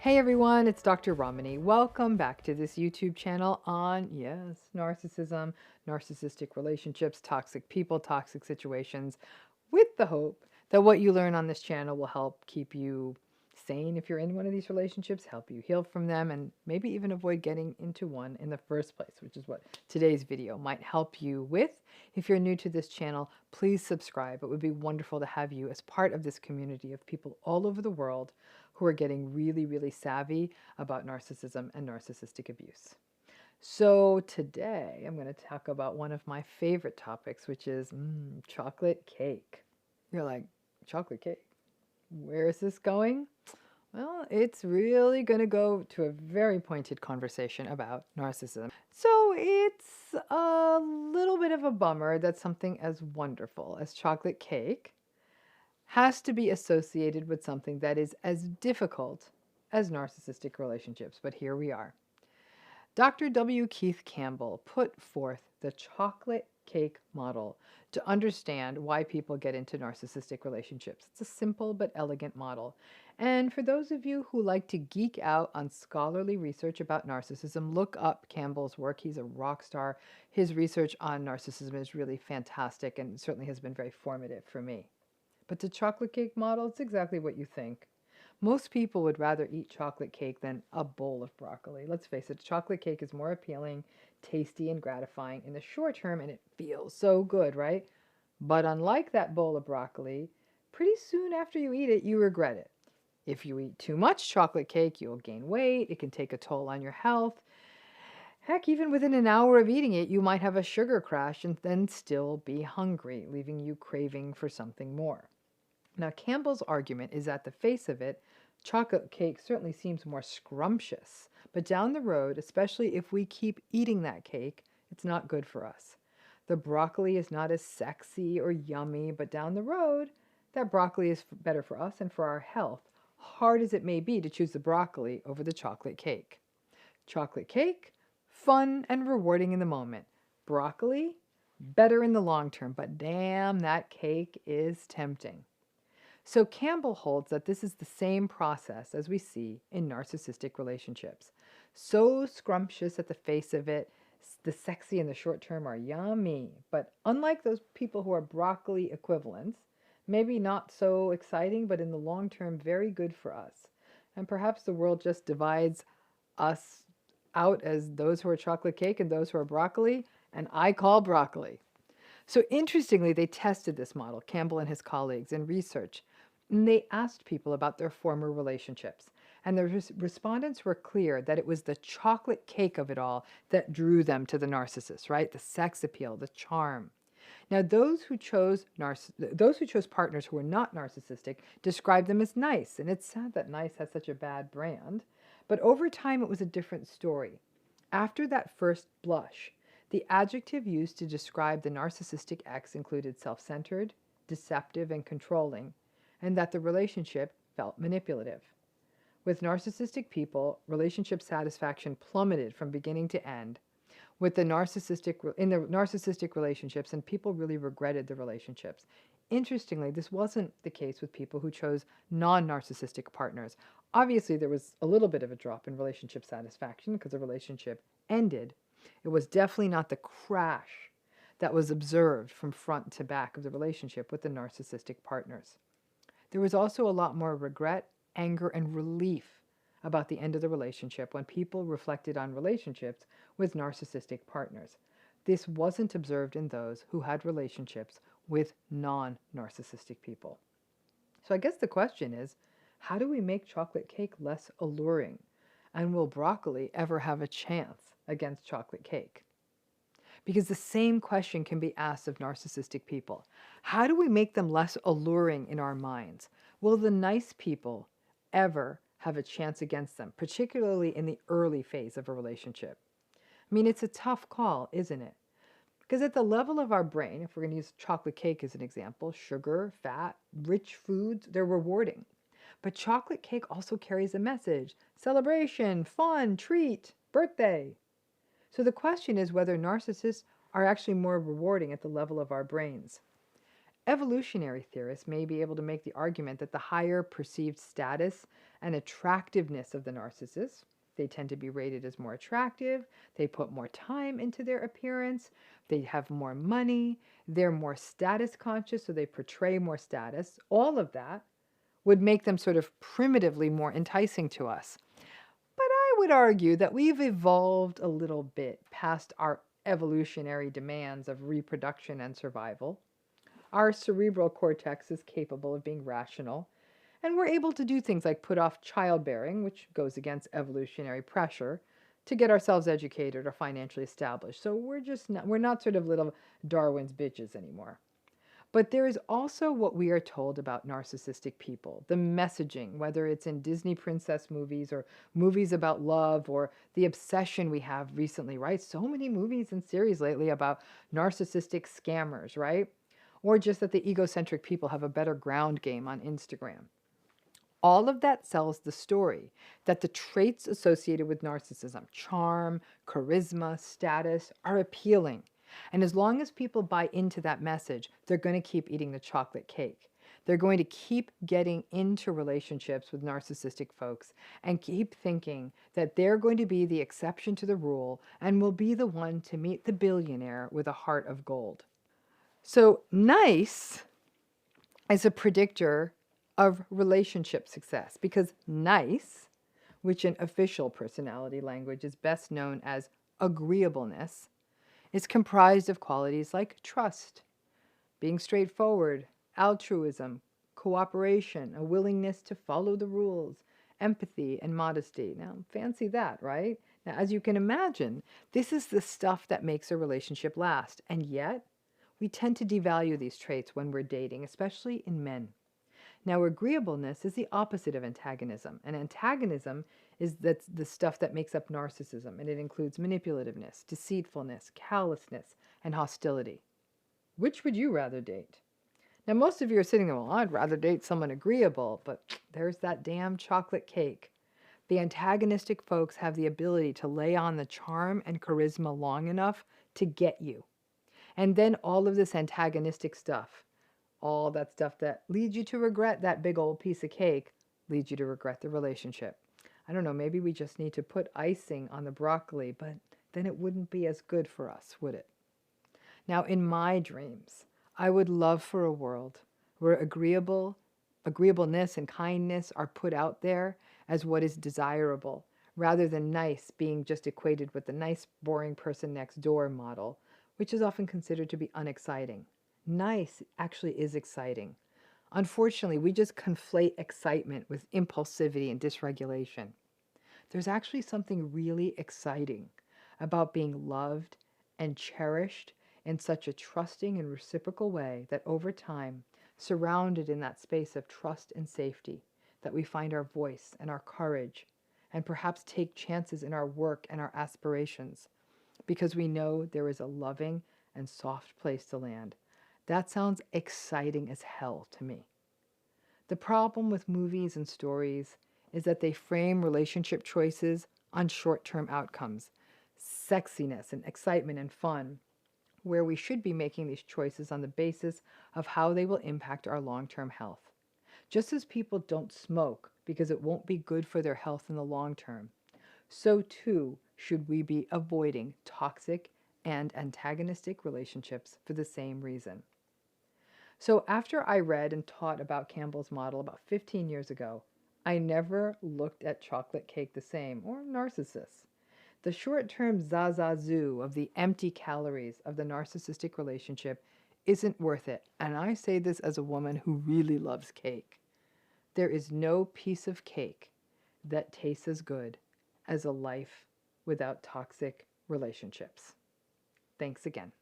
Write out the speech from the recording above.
Hey everyone, it's Dr. Ramani. Welcome back to this YouTube channel on, narcissism, narcissistic relationships, toxic people, toxic situations, with the hope that what you learn on this channel will help keep you sane if you're in one of these relationships, help you heal from them, and maybe even avoid getting into one in the first place, which is what today's video might help you with. If you're new to this channel, please subscribe. It would be wonderful to have you as part of this community of people all over the world who are getting really, really savvy about narcissism and narcissistic abuse. So today I'm going to talk about one of my favorite topics, which is chocolate cake. You're like, chocolate cake? Where is this going? Well, it's really going to go to a very pointed conversation about narcissism. So it's a little bit of a bummer that something as wonderful as chocolate cake has to be associated with something that is as difficult as narcissistic relationships. But here we are. Dr. W. Keith Campbell put forth the chocolate cake model to understand why people get into narcissistic relationships. It's a simple but elegant model. And for those of you who like to geek out on scholarly research about narcissism, look up Campbell's work. He's a rock star. His research on narcissism is really fantastic and certainly has been very formative for me. But the chocolate cake model, it's exactly what you think. Most people would rather eat chocolate cake than a bowl of broccoli. Let's face it, chocolate cake is more appealing, tasty, and gratifying in the short term, and it feels so good, right? But unlike that bowl of broccoli, pretty soon after you eat it, you regret it. If you eat too much chocolate cake, you'll gain weight. It can take a toll on your health. Heck, even within an hour of eating it, you might have a sugar crash and then still be hungry, leaving you craving for something more. Now, Campbell's argument is that the face of it, chocolate cake certainly seems more scrumptious, but down the road, especially if we keep eating that cake, it's not good for us. The broccoli is not as sexy or yummy, but down the road, that broccoli is better for us and for our health, hard as it may be to choose the broccoli over the chocolate cake. Chocolate cake, fun and rewarding in the moment. Broccoli, better in the long term, but damn, that cake is tempting. So Campbell holds that this is the same process as we see in narcissistic relationships. So scrumptious at the face of it, the sexy in the short term are yummy. But unlike those people who are broccoli equivalents, maybe not so exciting, but in the long term, very good for us. And perhaps the world just divides us out as those who are chocolate cake and those who are broccoli, and I call broccoli. So interestingly, they tested this model, Campbell and his colleagues, in research. And they asked people about their former relationships. And the respondents were clear that it was the chocolate cake of it all that drew them to the narcissist, right? The sex appeal, the charm. Now, those who chose partners who were not narcissistic described them as nice. And it's sad that nice has such a bad brand. But over time, it was a different story. After that first blush, the adjective used to describe the narcissistic ex included self-centered, deceptive, and controlling, and that the relationship felt manipulative. With narcissistic people, relationship satisfaction plummeted from beginning to end. In the narcissistic relationships, and people really regretted the relationships. Interestingly, this wasn't the case with people who chose non-narcissistic partners. Obviously, there was a little bit of a drop in relationship satisfaction because the relationship ended. It was definitely not the crash that was observed from front to back of the relationship with the narcissistic partners. There was also a lot more regret, anger, and relief about the end of the relationship when people reflected on relationships with narcissistic partners. This wasn't observed in those who had relationships with non-narcissistic people. So I guess the question is, how do we make chocolate cake less alluring? And will broccoli ever have a chance against chocolate cake? Because the same question can be asked of narcissistic people. How do we make them less alluring in our minds? Will the nice people ever have a chance against them, particularly in the early phase of a relationship? I mean, it's a tough call, isn't it? Because at the level of our brain, if we're going to use chocolate cake as an example, sugar, fat, rich foods, they're rewarding. But chocolate cake also carries a message: celebration, fun, treat, birthday. So the question is whether narcissists are actually more rewarding at the level of our brains. Evolutionary theorists may be able to make the argument that the higher perceived status and attractiveness of the narcissist, they tend to be rated as more attractive, they put more time into their appearance, they have more money, they're more status conscious, so they portray more status. All of that would make them sort of primitively more enticing to us. But I would argue that we've evolved a little bit past our evolutionary demands of reproduction and survival. Our cerebral cortex is capable of being rational, and we're able to do things like put off childbearing, which goes against evolutionary pressure, to get ourselves educated or financially established. So we're not sort of little Darwin's bitches anymore. But there is also what we are told about narcissistic people, the messaging, whether it's in Disney princess movies or movies about love or the obsession we have recently, right? So many movies and series lately about narcissistic scammers, right? Or just that the egocentric people have a better ground game on Instagram. All of that sells the story that the traits associated with narcissism, charm, charisma, status, are appealing. And as long as people buy into that message, they're going to keep eating the chocolate cake. They're going to keep getting into relationships with narcissistic folks and keep thinking that they're going to be the exception to the rule and will be the one to meet the billionaire with a heart of gold. So nice is a predictor of relationship success because nice, which in official personality language is best known as agreeableness, is comprised of qualities like trust, being straightforward, altruism, cooperation, a willingness to follow the rules, empathy, and modesty. Now, fancy that, right? Now, as you can imagine, this is the stuff that makes a relationship last, and yet we tend to devalue these traits when we're dating, especially in men. Now, agreeableness is the opposite of antagonism, and antagonism is the stuff that makes up narcissism, and it includes manipulativeness, deceitfulness, callousness, and hostility. Which would you rather date? Now, most of you are sitting there, well, I'd rather date someone agreeable, but there's that damn chocolate cake. The antagonistic folks have the ability to lay on the charm and charisma long enough to get you. And then all of this antagonistic stuff, all that stuff that leads you to regret that big old piece of cake, leads you to regret the relationship. I don't know, maybe we just need to put icing on the broccoli, but then it wouldn't be as good for us, would it? Now, in my dreams, I would love for a world where agreeableness and kindness are put out there as what is desirable, rather than nice being just equated with the nice, boring person next door model, which is often considered to be unexciting. Nice actually is exciting. Unfortunately, we just conflate excitement with impulsivity and dysregulation. There's actually something really exciting about being loved and cherished in such a trusting and reciprocal way that over time, surrounded in that space of trust and safety, that we find our voice and our courage and perhaps take chances in our work and our aspirations because we know there is a loving and soft place to land. That sounds exciting as hell to me. The problem with movies and stories is that they frame relationship choices on short-term outcomes, sexiness and excitement and fun, where we should be making these choices on the basis of how they will impact our long-term health. Just as people don't smoke because it won't be good for their health in the long term, so too should we be avoiding toxic and antagonistic relationships for the same reason. So after I read and taught about Campbell's model about 15 years ago, I never looked at chocolate cake the same, or narcissists. The short-term zazazoo of the empty calories of the narcissistic relationship isn't worth it, and I say this as a woman who really loves cake. There is no piece of cake that tastes as good as a life without toxic relationships. Thanks again.